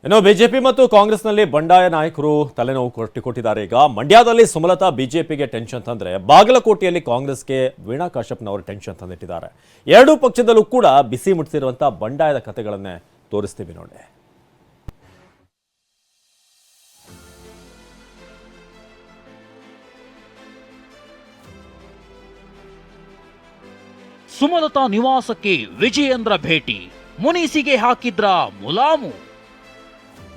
ಇನ್ನು ಬಿಜೆಪಿ ಮತ್ತು ಕಾಂಗ್ರೆಸ್ನಲ್ಲಿ ಬಂಡಾಯ ನಾಯಕರು ತಲೆನೋವು ಕೊಟ್ಟಿದ್ದಾರೆ. ಈಗ ಮಂಡ್ಯದಲ್ಲಿ ಸುಮಲತಾ ಬಿಜೆಪಿಗೆ ಟೆನ್ಷನ್ ತಂದ್ರೆ, ಬಾಗಲಕೋಟೆಯಲ್ಲಿ ಕಾಂಗ್ರೆಸ್ಗೆ ವೀಣಾ ಕಾಶ್ಯಪ್ನವರು ಟೆನ್ಷನ್ ತಂದಿಟ್ಟಿದ್ದಾರೆ. ಎರಡೂ ಪಕ್ಷದಲ್ಲೂ ಕೂಡ ಬಿಸಿ ಮುಟ್ಟಿಸಿರುವಂತಹ ಬಂಡಾಯದ ಕಥೆಗಳನ್ನೇ ತೋರಿಸ್ತೀವಿ ನೋಡಿ. ಸುಮಲತಾ ನಿವಾಸಕ್ಕೆ ವಿಜಯೇಂದ್ರ ಭೇಟಿ, ಮುನಿಸಿಗೆ ಹಾಕಿದ್ರ ಮುಲಾಮು.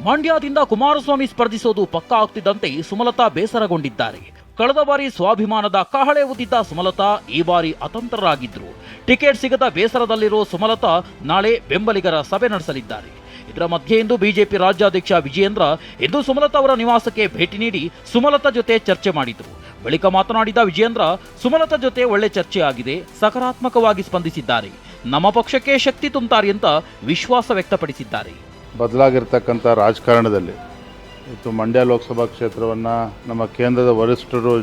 ಮಂಡ್ಯದಿಂದ ಕುಮಾರಸ್ವಾಮಿ ಸ್ಪರ್ಧಿಸೋದು ಪಕ್ಕಾ ಆಗ್ತಿದ್ದಂತೆ ಸುಮಲತಾ ಬೇಸರಗೊಂಡಿದ್ದಾರೆ. ಕಳೆದ ಬಾರಿ ಸ್ವಾಭಿಮಾನದ ಕಹಳೆ ಊದಿದ್ದ ಸುಮಲತಾ ಈ ಬಾರಿ ಅತಂತ್ರರಾಗಿದ್ರು. ಟಿಕೆಟ್ ಸಿಗದ ಬೇಸರದಲ್ಲಿರೋ ಸುಮಲತಾ ನಾಳೆ ಬೆಂಬಲಿಗರ ಸಭೆ ನಡೆಸಲಿದ್ದಾರೆ. ಇದರ ಮಧ್ಯೆ ಇಂದು ಬಿಜೆಪಿ ರಾಜ್ಯಾಧ್ಯಕ್ಷ ವಿಜಯೇಂದ್ರ ಇಂದು ಸುಮಲತಾ ಅವರ ನಿವಾಸಕ್ಕೆ ಭೇಟಿ ನೀಡಿ ಸುಮಲತಾ ಜೊತೆ ಚರ್ಚೆ ಮಾಡಿದ್ರು. ಬಳಿಕ ಮಾತನಾಡಿದ ವಿಜಯೇಂದ್ರ, ಸುಮಲತಾ ಜೊತೆ ಒಳ್ಳೆ ಚರ್ಚೆ ಆಗಿದೆ, ಸಕಾರಾತ್ಮಕವಾಗಿ ಸ್ಪಂದಿಸಿದ್ದಾರೆ, ನಮ್ಮ ಪಕ್ಷಕ್ಕೆ ಶಕ್ತಿ ತುಂಬುತ್ತಾರೆ ಅಂತ ವಿಶ್ವಾಸ ವ್ಯಕ್ತಪಡಿಸಿದ್ದಾರೆ. ಬದಲಾಗಿರ್ತಕ್ಕಂಥ ರಾಜಕಾರಣದಲ್ಲಿ ಇವತ್ತು ಮಂಡ್ಯ ಲೋಕಸಭಾ ಕ್ಷೇತ್ರವನ್ನು ನಮ್ಮ ಕೇಂದ್ರದ ವರಿಷ್ಠರು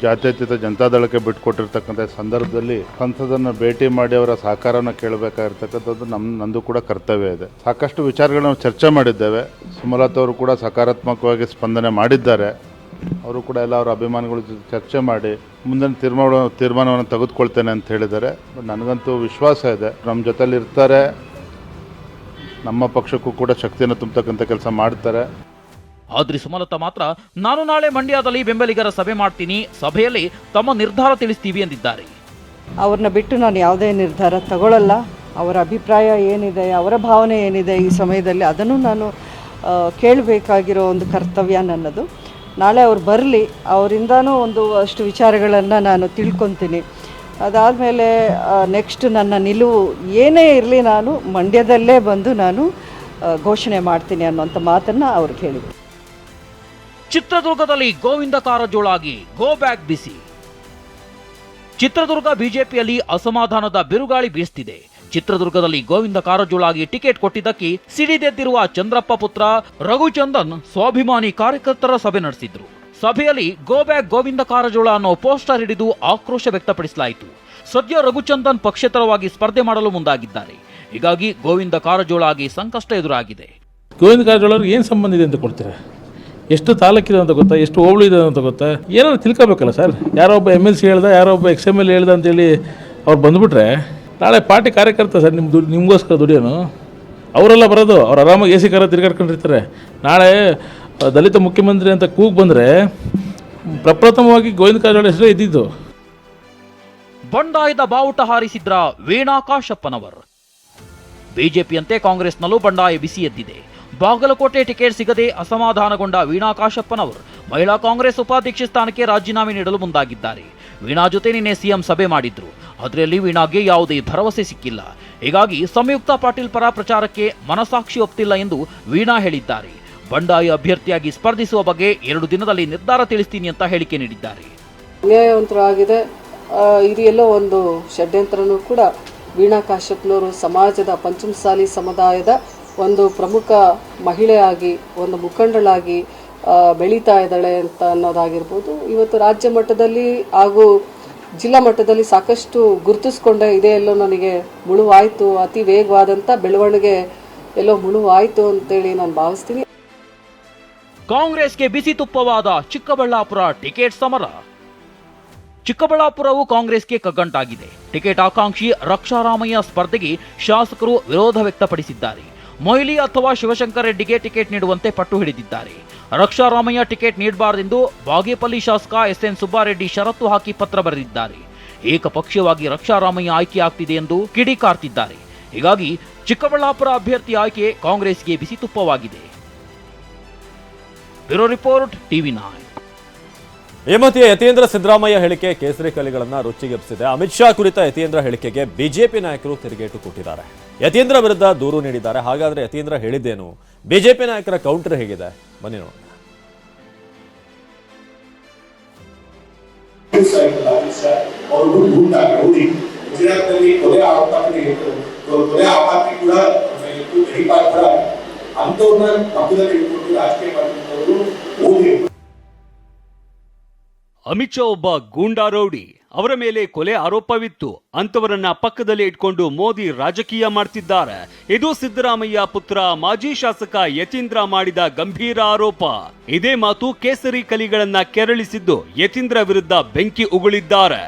ಜಾತ್ಯತೀತ ಜನತಾದಳಕ್ಕೆ ಬಿಟ್ಟುಕೊಟ್ಟಿರ್ತಕ್ಕಂಥ ಸಂದರ್ಭದಲ್ಲಿ ಸಂಸದನ್ನು ಭೇಟಿ ಮಾಡಿ ಅವರ ಸಹಕಾರನ ಕೇಳಬೇಕಾಗಿರ್ತಕ್ಕಂಥದ್ದು ನಂದು ಕೂಡ ಕರ್ತವ್ಯ ಇದೆ. ಸಾಕಷ್ಟು ವಿಚಾರಗಳನ್ನು ಚರ್ಚೆ ಮಾಡಿದ್ದೇವೆ. ಸುಮಲತಾ ಅವರು ಕೂಡ ಸಕಾರಾತ್ಮಕವಾಗಿ ಸ್ಪಂದನೆ ಮಾಡಿದ್ದಾರೆ. ಅವರು ಕೂಡ ಎಲ್ಲ ಅವರ ಅಭಿಮಾನಿಗಳ ಜೊತೆ ಚರ್ಚೆ ಮಾಡಿ ಮುಂದಿನ ತೀರ್ಮಾನವನ್ನು ತೆಗೆದುಕೊಳ್ತೇನೆ ಅಂತ ಹೇಳಿದ್ದಾರೆ. ನನಗಂತೂ ವಿಶ್ವಾಸ ಇದೆ, ನಮ್ಮ ಜೊತೆಲಿ ಇರ್ತಾರೆ, ನಮ್ಮ ಪಕ್ಷಕ್ಕೂ ಕೂಡ ಶಕ್ತಿಯನ್ನು ತುಂಬತಕ್ಕಂಥ ಕೆಲಸ ಮಾಡ್ತಾರೆ. ಆದ್ರೆ ಸುಮಲತಾ ಮಾತ್ರ, ನಾನು ನಾಳೆ ಮಂಡ್ಯದಲ್ಲಿ ಬೆಂಬಲಿಗರ ಸಭೆ ಮಾಡ್ತೀನಿ, ಸಭೆಯಲ್ಲಿ ತಮ್ಮ ನಿರ್ಧಾರ ತಿಳಿಸ್ತೀವಿ ಎಂದಿದ್ದಾರೆ. ಅವ್ರನ್ನ ಬಿಟ್ಟು ನಾನು ಯಾವುದೇ ನಿರ್ಧಾರ ತಗೊಳ್ಳಲ್ಲ. ಅವರ ಅಭಿಪ್ರಾಯ ಏನಿದೆ, ಅವರ ಭಾವನೆ ಏನಿದೆ ಈ ಸಮಯದಲ್ಲಿ, ಅದನ್ನು ನಾನು ಕೇಳಬೇಕಾಗಿರೋ ಒಂದು ಕರ್ತವ್ಯ ನನ್ನದು. ನಾಳೆ ಅವ್ರು ಬರಲಿ, ಅವರಿಂದನೂ ಅಷ್ಟು ವಿಚಾರಗಳನ್ನು ನಾನು ತಿಳ್ಕೊತೀನಿ. ಅದಾದಮೇಲೆ ನೆಕ್ಸ್ಟ್ ನನ್ನ ನಿಲುವು ಏನೇ ಇರಲಿ, ನಾನು ಮಂಡ್ಯದಲ್ಲೇ ಬಂದು ನಾನು ಘೋಷಣೆ ಮಾಡ್ತೀನಿ ಅನ್ನೋಂಥ ಮಾತನ್ನು ಅವ್ರಿಗೆ ಹೇಳಿದೆ. ಚಿತ್ರದುರ್ಗದಲ್ಲಿ ಗೋವಿಂದ ಕಾರಜೋಳಾಗಿ ಗೋ ಬ್ಯಾಕ್ ಬಿಸಿ. ಚಿತ್ರದುರ್ಗ ಬಿಜೆಪಿಯಲ್ಲಿ ಅಸಮಾಧಾನದ ಬಿರುಗಾಳಿ ಬೀಸ್ತಿದೆ. ಚಿತ್ರದುರ್ಗದಲ್ಲಿ ಗೋವಿಂದ ಕಾರಜೋಳಾಗಿ ಟಿಕೆಟ್ ಕೊಟ್ಟಿದ್ದಕ್ಕೆ ಸಿಡಿದೆದ್ದಿರುವ ಚಂದ್ರಪ್ಪ ಪುತ್ರ ರಘುಚಂದನ್ ಸ್ವಾಭಿಮಾನಿ ಕಾರ್ಯಕರ್ತರ ಸಭೆ ನಡೆಸಿದ್ರು. ಸಭೆಯಲ್ಲಿ ಗೋ ಬ್ಯಾಕ್ ಗೋವಿಂದ ಕಾರಜೋಳ ಅನ್ನೋ ಪೋಸ್ಟರ್ ಹಿಡಿದು ಆಕ್ರೋಶ ವ್ಯಕ್ತಪಡಿಸಲಾಯಿತು. ಸದ್ಯ ರಘುಚಂದನ್ ಪಕ್ಷೇತರವಾಗಿ ಸ್ಪರ್ಧೆ ಮಾಡಲು ಮುಂದಾಗಿದ್ದಾರೆ. ಹೀಗಾಗಿ ಗೋವಿಂದ ಕಾರಜೋಳಾಗಿ ಸಂಕಷ್ಟ ಎದುರಾಗಿದೆ. ಗೋವಿಂದ ಕಾರಜೋಳ ಅವ್ರಿಗೆ ಏನು ಸಂಬಂಧ ಇದೆ ಅಂತ ಕೊಡ್ತೀರಾ? ಎಷ್ಟು ತಾಲೂಕಿದೆ ಅಂತ ಗೊತ್ತಾ, ಎಷ್ಟು ಹೋಬಳಿ ಇದೆ ಅಂತ ಗೊತ್ತಾ? ಏನಾದ್ರು ತಿಳ್ಕೊಬೇಕಲ್ಲ ಸರ್. ಯಾರೋ ಒಬ್ಬ MLC ಹೇಳ್ದ, ಯಾರೋ ಒಬ್ಬ XML ಹೇಳ್ದ ಅಂತೇಳಿ ಅವ್ರು ಬಂದುಬಿಟ್ರೆ ನಾಳೆ ಪಾರ್ಟಿ ಕಾರ್ಯಕರ್ತ ಸರ್, ನಿಮಗೋಸ್ಕರ ದುಡಿಯೋನು ಅವರೆಲ್ಲ ಬರೋದು. ಅವ್ರು ಆರಾಮಾಗಿ AC ಕಾರ್ ತಿರ್ಗಾಡ್ಕೊಂಡಿರ್ತಾರೆ. ನಾಳೆ ದಲಿತ ಮುಖ್ಯಮಂತ್ರಿ ಅಂತ ಕೂಗ್ ಬಂದರೆ ಪ್ರಪ್ರಥಮವಾಗಿ ಗೋವಿಂದ ಕಾರಜೋಳ ಹೆಸರೇ ಇದ್ದಿದ್ದು. ಬಂಡಾಯದ ಬಾವುಟ ಹಾರಿಸಿದ್ರ ವೀಣಾ ಕಾಶ್ಯಪ್ಪನವರ್. ಬಿಜೆಪಿಯಂತೆ ಕಾಂಗ್ರೆಸ್ನಲ್ಲೂ ಬಂಡಾಯ ಬಿಸಿ ಎದ್ದಿದೆ. ಬಾಗಲಕೋಟೆ ಟಿಕೆಟ್ ಸಿಗದೆ ಅಸಮಾಧಾನಗೊಂಡ ವೀಣಾ ಕಾಶ್ಯಪ್ಪನವರು ಮಹಿಳಾ ಕಾಂಗ್ರೆಸ್ ಉಪಾಧ್ಯಕ್ಷೆ ಸ್ಥಾನಕ್ಕೆ ರಾಜೀನಾಮೆ ನೀಡಲು ಮುಂದಾಗಿದ್ದಾರೆ. ವೀಣಾ ಜೊತೆ ನಿನ್ನೆ ಸಿಎಂ ಸಭೆ ಮಾಡಿದ್ರು. ಅದರಲ್ಲಿ ವೀಣಾಗೆ ಯಾವುದೇ ಭರವಸೆ ಸಿಕ್ಕಿಲ್ಲ. ಹೀಗಾಗಿ ಸಂಯುಕ್ತ ಪಾಟೀಲ್ ಪರ ಪ್ರಚಾರಕ್ಕೆ ಮನಸಾಕ್ಷಿ ಒಪ್ತಿಲ್ಲ ಎಂದು ವೀಣಾ ಹೇಳಿದ್ದಾರೆ. ಬಂಡಾಯ ಅಭ್ಯರ್ಥಿಯಾಗಿ ಸ್ಪರ್ಧಿಸುವ ಬಗ್ಗೆ 2 ದಿನದಲ್ಲಿ ನಿರ್ಧಾರ ತಿಳಿಸ್ತೀನಿ ಅಂತ ಹೇಳಿಕೆ ನೀಡಿದ್ದಾರೆ. ಅನ್ಯಾಯವಂತರಾಗಿದೆ. ಇದು ಎಲ್ಲೋ ಒಂದು ಷಡ್ಯಂತ್ರನೂ ಕೂಡ. ವೀಣಾ ಕಾಶ್ಯಪ್ನವರು ಸಮಾಜದ ಪಂಚಮಸಾಲಿ ಸಮುದಾಯದ ಒಂದು ಪ್ರಮುಖ ಮಹಿಳೆಯಾಗಿ, ಒಂದು ಮುಖಂಡಳಾಗಿ ಬೆಳೀತಾ ಇದ್ದಾಳೆ ಅಂತ ಅನ್ನೋದಾಗಿರ್ಬೋದು. ಇವತ್ತು ರಾಜ್ಯ ಮಟ್ಟದಲ್ಲಿ ಹಾಗೂ ಜಿಲ್ಲಾ ಮಟ್ಟದಲ್ಲಿ ಸಾಕಷ್ಟು ಗುರುತಿಸ್ಕೊಂಡೆ. ಇದೇ ಎಲ್ಲೋ ನನಗೆ ಮುಳುವಾಯಿತು, ಅತಿ ವೇಗವಾದಂಥ ಬೆಳವಣಿಗೆ ಎಲ್ಲೋ ಮುಳುವಾಯಿತು ಅಂತೇಳಿ ನಾನು ಭಾವಿಸ್ತೀನಿ. ಕಾಂಗ್ರೆಸ್ಗೆ ಬಿಸಿ ತುಪ್ಪವಾದ ಚಿಕ್ಕಬಳ್ಳಾಪುರ ಟಿಕೆಟ್ ಸಮರ. ಚಿಕ್ಕಬಳ್ಳಾಪುರವು ಕಾಂಗ್ರೆಸ್ಗೆ ಕಗ್ಗಂಟಾಗಿದೆ. ಟಿಕೆಟ್ ಆಕಾಂಕ್ಷಿ ರಕ್ಷಾರಾಮಯ್ಯ ಸ್ಪರ್ಧೆಗೆ ಶಾಸಕರು ವಿರೋಧ ವ್ಯಕ್ತಪಡಿಸಿದ್ದಾರೆ. ಮೊಯ್ಲಿ ಅಥವಾ ಶಿವಶಂಕರ್ ರೆಡ್ಡಿಗೆ ಟಿಕೆಟ್ ನೀಡುವಂತೆ ಪಟ್ಟು ಹಿಡಿದಿದ್ದಾರೆ. ರಕ್ಷಾರಾಮಯ್ಯ ಟಿಕೆಟ್ ನೀಡಬಾರದೆಂದು ಬಾಗೇಪಲ್ಲಿ ಶಾಸಕ SN ಸುಬ್ಬಾರೆಡ್ಡಿ ಷರತ್ತು ಹಾಕಿ ಪತ್ರ ಬರೆದಿದ್ದಾರೆ. ಏಕಪಕ್ಷೀಯವಾಗಿ ರಕ್ಷಾರಾಮಯ್ಯ ಆಯ್ಕೆಯಾಗ್ತಿದೆ ಎಂದು ಕಿಡಿಕಾರ್ತಿದ್ದಾರೆ. ಹೀಗಾಗಿ ಚಿಕ್ಕಬಳ್ಳಾಪುರ ಅಭ್ಯರ್ಥಿ ಆಯ್ಕೆ ಕಾಂಗ್ರೆಸ್ಗೆ ಬಿಸಿ ತುಪ್ಪವಾಗಿದೆ. Bureau report, TV9. ಈ ಮಧ್ಯೆ ಯತೀಂದ್ರ ಸಿದ್ದರಾಮಯ್ಯ ಹೇಳಿಕೆ ಕೇಸರಿ ಕಲಿಗಳನ್ನ ರುಚಿಗೆಬ್ಬಿಸಿದೆ. ಅಮಿತ್ ಶಾ ಕುರಿತ ಯತೀಂದ್ರ ಹೇಳಿಕೆಗೆ ಬಿಜೆಪಿ ನಾಯಕರು ತಿರುಗೇಟು ಕೊಟ್ಟಿದ್ದಾರೆ. ಯತೀಂದ್ರ ವಿರುದ್ಧ ದೂರು ನೀಡಿದ್ದಾರೆ. ಹಾಗಾದ್ರೆ ಯತೀಂದ್ರ ಹೇಳಿದ್ದೇನು? ಬಿಜೆಪಿ ನಾಯಕರ ಕೌಂಟರ್ ಹೇಗಿದೆ? ಬನ್ನಿ ನೋಡೋಣ. ಅಮಿತ್ ಶಾ ಒಬ್ಬ ಗೂಂಡಾ ರೌಡಿ. ಅವರ ಮೇಲೆ ಕೊಲೆ ಆರೋಪವಿತ್ತು. ಅಂತವರನ್ನ ಪಕ್ಕದಲ್ಲಿ ಇಟ್ಕೊಂಡು ಮೋದಿ ರಾಜಕೀಯ ಮಾಡ್ತಿದ್ದಾರೆ. ಇದು ಸಿದ್ದರಾಮಯ್ಯ ಪುತ್ರ ಮಾಜಿ ಶಾಸಕ ಯತೀಂದ್ರ ಮಾಡಿದ ಗಂಭೀರ ಆರೋಪ. ಇದೇ ಮಾತು ಕೇಸರಿ ಕಲಿಗಳನ್ನ ಕೆರಳಿಸಿದ್ದು ಯತೀಂದ್ರ ವಿರುದ್ಧ ಬೆಂಕಿ ಉಗುಳಿದ್ದಾರೆ.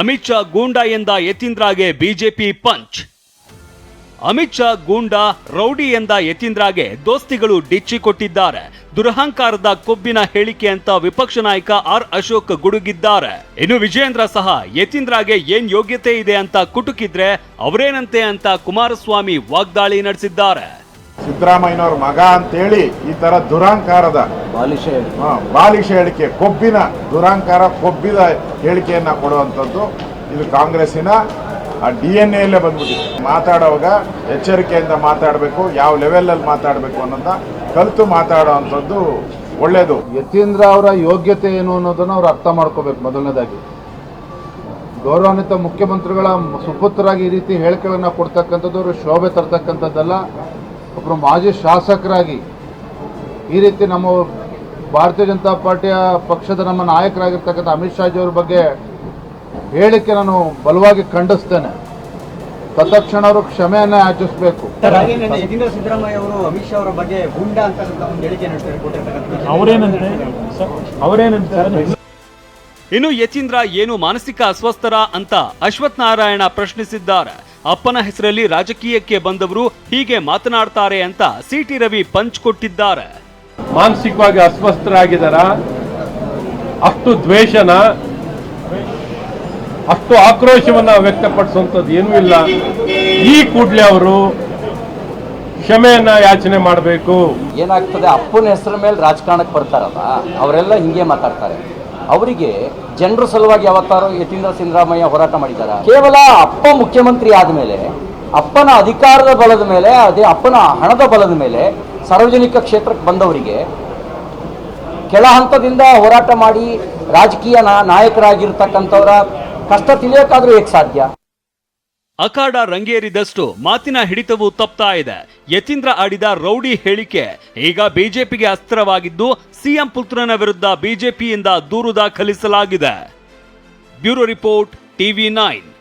ಅಮಿತ್ ಶಾ ಗೂಂಡಾ ಎಂದ ಯತೀಂದ್ರಗೆ ಬಿಜೆಪಿ ಪಂಚ್. ಅಮಿತ್ ಶಾ ಗೂಂಡಾ ರೌಡಿ ಎಂದ ಯತೀಂದ್ರಗೆ ದೋಸ್ತಿಗಳು ಡಿಚ್ಚಿ ಕೊಟ್ಟಿದ್ದಾರೆ. ದುರಹಂಕಾರದ ಕೊಬ್ಬಿನ ಹೇಳಿಕೆ ಅಂತ ವಿಪಕ್ಷ ನಾಯಕ ಆರ್ ಅಶೋಕ್ ಗುಡುಗಿದ್ದಾರೆ. ಇನ್ನು ವಿಜಯೇಂದ್ರ ಸಹ ಯತೀಂದ್ರಗೆ ಏನ್ ಯೋಗ್ಯತೆ ಇದೆ ಅಂತ ಕುಟುಕಿದ್ರೆ ಅವರೇನಂತೆ ಅಂತ ಕುಮಾರಸ್ವಾಮಿ ವಾಗ್ದಾಳಿ ನಡೆಸಿದ್ದಾರೆ. ಸಿದ್ದರಾಮಯ್ಯನವ್ರ ಮಗ ಅಂತೇಳಿ ಈ ತರ ದುರಹಂಕಾರದ ಬಾಲಿಶ ಹೇಳಿಕೆ, ಕೊಬ್ಬಿನ ದುರಹಂಕಾರ, ಕೊಬ್ಬಿದ ಹೇಳಿಕೆಯನ್ನ ಕೊಡುವಂಥದ್ದು ಇದು ಕಾಂಗ್ರೆಸ್ಸಿನ DNA ಬಂದ್ಬಿಟ್ಟಿದೆ. ಮಾತಾಡುವಾಗ ಎಚ್ಚರಿಕೆಯಿಂದ ಮಾತಾಡಬೇಕು, ಯಾವ ಲೆವೆಲಲ್ಲಿ ಮಾತಾಡಬೇಕು ಅನ್ನೋದನ್ನ ಕಲಿತು ಮಾತಾಡುವಂಥದ್ದು ಒಳ್ಳೇದು. ಯತೀಂದ್ರ ಅವರ ಯೋಗ್ಯತೆ ಏನು ಅನ್ನೋದನ್ನು ಅವ್ರು ಅರ್ಥ ಮಾಡ್ಕೋಬೇಕು. ಮೊದಲನೇದಾಗಿ ಗೌರವಾನ್ವಿತ ಮುಖ್ಯಮಂತ್ರಿಗಳ ಸುಪುತ್ರರಾಗಿ ಈ ರೀತಿ ಹೇಳಿಕೆಗಳನ್ನು ಕೊಡ್ತಕ್ಕಂಥದ್ದು ಅವರು ಶೋಭೆ ತರ್ತಕ್ಕಂಥದ್ದಲ್ಲ. ಒಬ್ಬರು ಮಾಜಿ ಶಾಸಕರಾಗಿ ಈ ರೀತಿ ನಮ್ಮ ಭಾರತೀಯ ಜನತಾ ಪಾರ್ಟಿಯ ಪಕ್ಷದ ನಮ್ಮ ನಾಯಕರಾಗಿರ್ತಕ್ಕಂಥ ಅಮಿತ್ ಶಾಜಿಯವ್ರ ಬಗ್ಗೆ ಹೇಳಿಕೆ ನಾನು ಬಲವಾಗಿ ಖಂಡಿಸ್ತೇನೆ. ತತ್ಕ್ಷಣ ಅವರು ಕ್ಷಮೆಯನ್ನ ಯಾಚಿಸಬೇಕು. ಸಿದ್ದರಾಮಯ್ಯ ಅವರು ಅಮಿತ್ ಶಾ ಅವರ ಬಗ್ಗೆ ಗುಂಡಾ ಅಂತ ಒಂದು ಹೇಳಿಕೆ ಇನ್ನು ಯತೀಂದ್ರ ಏನು ಮಾನಸಿಕ ಅಸ್ವಸ್ಥರ ಅಂತ ಅಶ್ವಥ್ ನಾರಾಯಣ ಪ್ರಶ್ನಿಸಿದ್ದಾರೆ. ಅಪ್ಪನ ಹೆಸರಲ್ಲಿ ರಾಜಕೀಯಕ್ಕೆ ಬಂದವರು ಹೀಗೆ ಮಾತನಾಡ್ತಾರೆ ಅಂತ ಸಿಟಿ ರವಿ ಪಂಚ್ ಕೊಟ್ಟಿದ್ದಾರೆ. ಮಾನಸಿಕವಾಗಿ ಅಸ್ವಸ್ಥರಾಗಿದ್ದಾರ, ಅಷ್ಟು ದ್ವೇಷನ, ಅಷ್ಟು ಆಕ್ರೋಶವನ್ನ ವ್ಯಕ್ತಪಡಿಸುವಂಥದ್ದು ಏನೂ ಇಲ್ಲ. ಈ ಕೂಡಲೇ ಅವರು ಕ್ಷಮೆಯನ್ನ ಯಾಚನೆ ಮಾಡಬೇಕು. ಏನಾಗ್ತದೆ, ಅಪ್ಪನ ಹೆಸರ ಮೇಲೆ ರಾಜಕಾರಣಕ್ಕೆ ಬರ್ತಾರಲ್ಲ ಅವರೆಲ್ಲ ಹಿಂಗೆ ಮಾತಾಡ್ತಾರೆ. ಅವರಿಗೆ ಜನರ ಸಲುವಾಗಿ ಯಾವತ್ತಾರು ಯತೀಂದ್ರ ಸಿದ್ದರಾಮಯ್ಯ ಹೋರಾಟ ಮಾಡಿದ್ದಾರೆ. ಕೇವಲ ಅಪ್ಪ ಮುಖ್ಯಮಂತ್ರಿ ಆದಮೇಲೆ, ಅಪ್ಪನ ಅಧಿಕಾರದ ಬಲದ ಮೇಲೆ, ಅದೇ ಅಪ್ಪನ ಹಣದ ಬಲದ ಮೇಲೆ ಸಾರ್ವಜನಿಕ ಕ್ಷೇತ್ರಕ್ಕೆ ಬಂದವರಿಗೆ ಕೆಳ ಹಂತದಿಂದ ಹೋರಾಟ ಮಾಡಿ ರಾಜಕೀಯ ನಾಯಕರಾಗಿರ್ತಕ್ಕಂಥವರ ಕಷ್ಟ ತಿಳಿಯೋಕ್ಕಾದ್ರೂ ಹೇಗೆ ಸಾಧ್ಯ? ಅಖಾಡ ರಂಗೇರಿದಷ್ಟು ಮಾತಿನ ಹಿಡಿತವು ತಪ್ತಾ ಇದೆ. ಯತೀಂದ್ರ ಆಡಿದ ರೌಡಿ ಹೇಳಿಕೆ ಈಗ ಬಿಜೆಪಿಗೆ ಅಸ್ತ್ರವಾಗಿದ್ದು, ಸಿಎಂ ಪುತ್ರನ ವಿರುದ್ಧ ಬಿಜೆಪಿಯಿಂದ ದೂರು ದಾಖಲಿಸಲಾಗಿದೆ. Bureau report, TV9.